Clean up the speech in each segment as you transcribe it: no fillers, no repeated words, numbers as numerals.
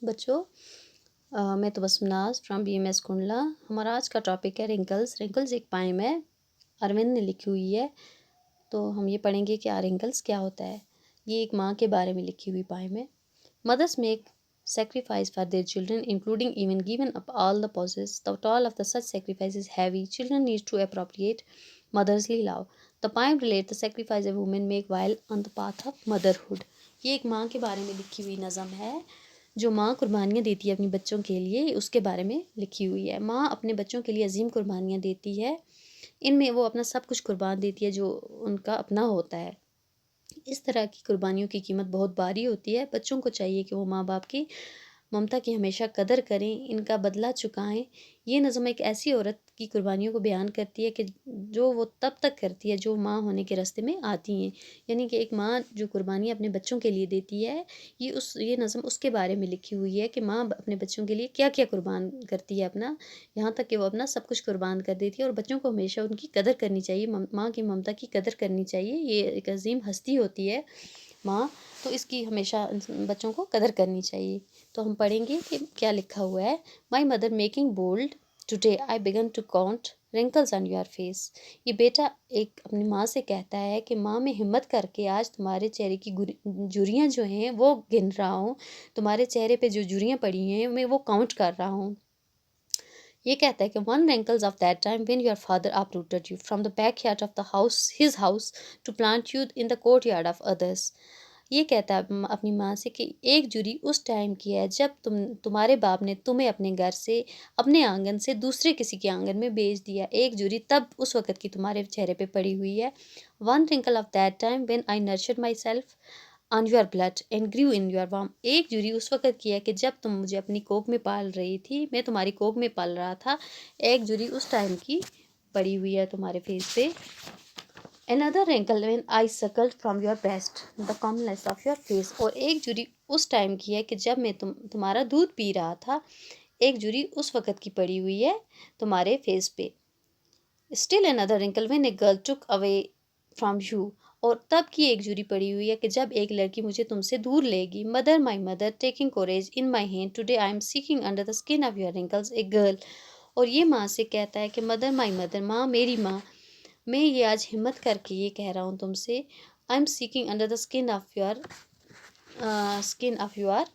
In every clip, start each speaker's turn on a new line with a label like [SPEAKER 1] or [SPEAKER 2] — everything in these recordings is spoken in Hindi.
[SPEAKER 1] बच्चों, मैं तबस्सुम नाज़ फ्रॉम बीएमएस कुंडला। हमारा आज का टॉपिक है रिंकल्स। रिंकल्स एक पाइम है, अरविंद ने लिखी हुई है। तो हम ये पढ़ेंगे कि रिंकल्स क्या होता है। ये एक माँ के बारे में लिखी हुई पाइम है। Mothers make sacrifice for their children, including even giving up all the possessions. The toll of the such sacrifice is heavy. Children need to appropriate motherly love. The poem relates the sacrifice a woman make while on the path of motherhood. ये एक माँ के बारे में लिखी हुई नज़म है, जो माँ कुर्बानियाँ देती है अपने बच्चों के लिए, उसके बारे में लिखी हुई है। माँ अपने बच्चों के लिए अजीम कुर्बानियाँ देती है। इनमें वो अपना सब कुछ कुर्बान देती है जो उनका अपना होता है। इस तरह की कुर्बानियों की कीमत बहुत भारी होती है। बच्चों को चाहिए कि वो माँ बाप की ममता की हमेशा कदर करें, इनका बदला चुकाएं। ये नज़म एक ऐसी औरत की कुर्बानियों को बयान करती है कि जो वो तब तक करती है जो माँ होने के रास्ते में आती हैं। यानी कि एक माँ जो कुर्बानी अपने बच्चों के लिए देती है, ये नज़म उसके बारे में लिखी हुई है कि माँ अपने बच्चों के लिए क्या क्या कुर्बान करती है अपना, यहाँ तक कि वो अपना सब कुछ कुर्बान कर देती है। और बच्चों को हमेशा उनकी कदर करनी चाहिए, माँ की ममता की कदर करनी चाहिए। ये एक अजीम हस्ती होती है माँ, तो इसकी हमेशा बच्चों को कदर करनी चाहिए। तो हम पढ़ेंगे कि क्या लिखा हुआ है। My mother making bold today I began to count wrinkles on your face. ये बेटा एक अपनी माँ से कहता है कि माँ, मैं हिम्मत करके आज तुम्हारे चेहरे की झुर्रियाँ जो हैं वो गिन रहा हूँ। तुम्हारे चेहरे पे जो झुर्रियाँ पड़ी हैं मैं वो काउंट कर रहा हूँ। ये कहता है कि one wrinkles of that time when your father uprooted you from the backyard of the house, his house, to plant you in the courtyard of others. ये कहता है अपनी माँ से कि एक जुरी उस टाइम की है जब तुम्हारे बाप ने तुम्हें अपने घर से, अपने आंगन से दूसरे किसी के आंगन में बेच दिया। एक जुरी तब उस वक़्त की तुम्हारे चेहरे पे पड़ी हुई है। One wrinkle of that time when I nurtured myself on your blood and Guru in your warm. एक जुरी उस वक़्त की है कि जब तुम मुझे अपनी कोख में पाल रही थी, मैं तुम्हारी कोख में पल रहा था। एक जुरी उस टाइम की पड़ी हुई है तुम्हारे फेस पे। Another wrinkle when I suckled from your breast the calmness of your face। और एक जुरी उस टाइम की है कि जब मैं तुम्हारा दूध पी रहा था। एक जुरी उस वक़्त की पड़ी हुई है तुम्हारे फेस पे। Still another wrinkle when a girl took away from you। और तब की एक जुरी पड़ी हुई है कि जब एक लड़की मुझे तुमसे दूर लेगी। Mother my mother taking courage in my hand today I am seeking under the skin of your wrinkles a girl. और ये माँ से कहता है कि मदर माई मदर, माँ मेरी माँ, मैं ये आज हिम्मत करके ये कह रहा हूँ तुमसे, आई am seeking under the skin of your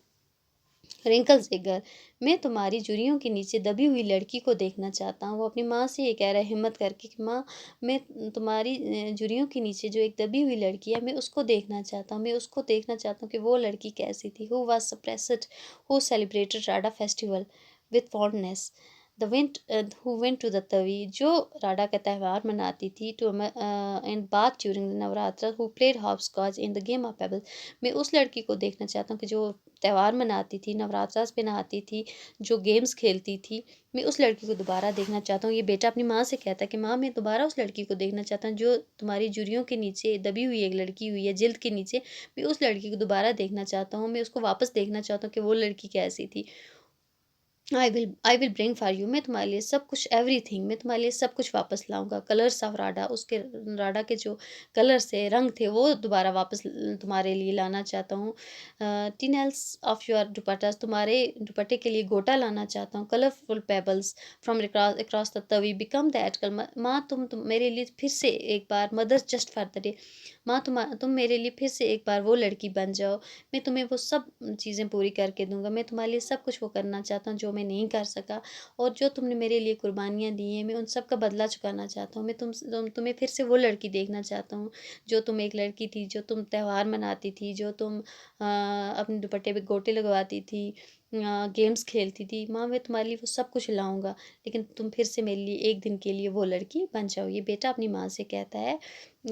[SPEAKER 1] wrinkles a girl. मैं तुम्हारी झुर्रियों के नीचे दबी हुई लड़की को देखना चाहता हूँ। वो अपनी माँ से ये कह रहा है हिम्मत करके कि माँ, मैं तुम्हारी झुर्रियों के नीचे जो एक दबी हुई लड़की है, मैं उसको देखना चाहता हूँ। मैं उसको देखना चाहता हूँ कि वो लड़की कैसी थी। Who was suppressed, who celebrated Rada festival with fondness, the went who went to the Tawi, जो राडा का त्यौहार मनाती थी, to and bath during the Navratra, who played hopscotch in the game of pebble. मैं उस लड़की को देखना चाहता हूँ कि जो त्यौहार मनाती थी, नवरात्रास पे नहाती थी, जो गेम्स खेलती थी। मैं उस लड़की को दोबारा देखना चाहता हूँ। ये बेटा अपनी माँ से कहता है कि माँ, मैं दोबारा उस लड़की को देखना चाहता हूँ जो तुम्हारी झुर्रियों के नीचे दबी हुई एक लड़की हुई है, जिल्द के नीचे। मैं उस लड़की को दोबारा देखना चाहता हूँ। मैं उसको वापस देखना चाहता हूँ कि वो लड़की कैसी थी। I will bring for you, मैं तुम्हारे लिए सब कुछ, एवरीथिंग, मैं तुम्हारे लिए सब कुछ वापस लाऊंगा। कलर्स ऑफ राडा, उसके राडा के जो कलर्स थे, रंग थे, वो दोबारा वापस तुम्हारे लिए लाना चाहता हूँ। टिनल्स ऑफ योर दुपट्टास, तुम्हारे दुपट्टे के लिए गोटा लाना चाहता हूँ। Colourful pebbles from across the Tawi become that call. माँ, तुम मेरे लिए फिर से एक बार, mother just for the day, माँ तुम मेरे लिए फिर से एक बार वो लड़की बन जाओ। मैं तुम्हें वो सब चीज़ें पूरी करके दूंगा। मैं तुम्हारे लिए सब कुछ वो करना चाहता हूँ जो मैं नहीं कर सका। और जो तुमने मेरे लिए कुर्बानियाँ दी हैं, मैं उन सब का बदला चुकाना चाहता हूँ। मैं तुम्हें फिर से वो लड़की देखना चाहता हूँ जो तुम एक लड़की थी, जो तुम त्यौहार मनाती थी, जो तुम अपने दुपट्टे पे गोटे लगवाती थी, गेम्स खेलती थी। माँ, मैं तुम्हारे लिए वो सब कुछ लाऊंगा, लेकिन तुम फिर से मेरे लिए एक दिन के लिए वो लड़की बन जाओ। ये बेटा अपनी माँ से कहता है।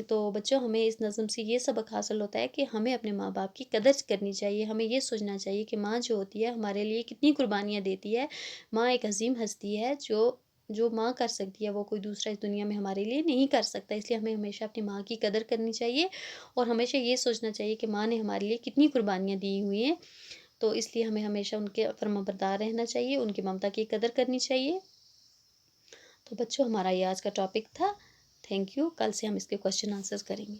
[SPEAKER 1] तो बच्चों, हमें इस नज़म से ये सबक हासिल होता है कि हमें अपने माँ बाप की कदर करनी चाहिए। हमें ये सोचना चाहिए कि माँ जो होती है हमारे लिए कितनी कुर्बानियाँ देती है। माँ एक अजीम हस्ती है, जो जो माँ कर सकती है वो कोई दूसरा इस दुनिया में हमारे लिए नहीं कर सकता। इसलिए हमें हमेशा अपनी माँ की कदर करनी चाहिए और हमेशा ये सोचना चाहिए कि माँ ने हमारे लिए कितनी कुर्बानियाँ दी हुई हैं। तो इसलिए हमें हमेशा उनके फर्माबरदार रहना चाहिए, उनकी ममता की कदर करनी चाहिए। तो बच्चों, हमारा ये आज का टॉपिक था। Thank you. कल से हम इसके क्वेश्चन आंसर्स करेंगे।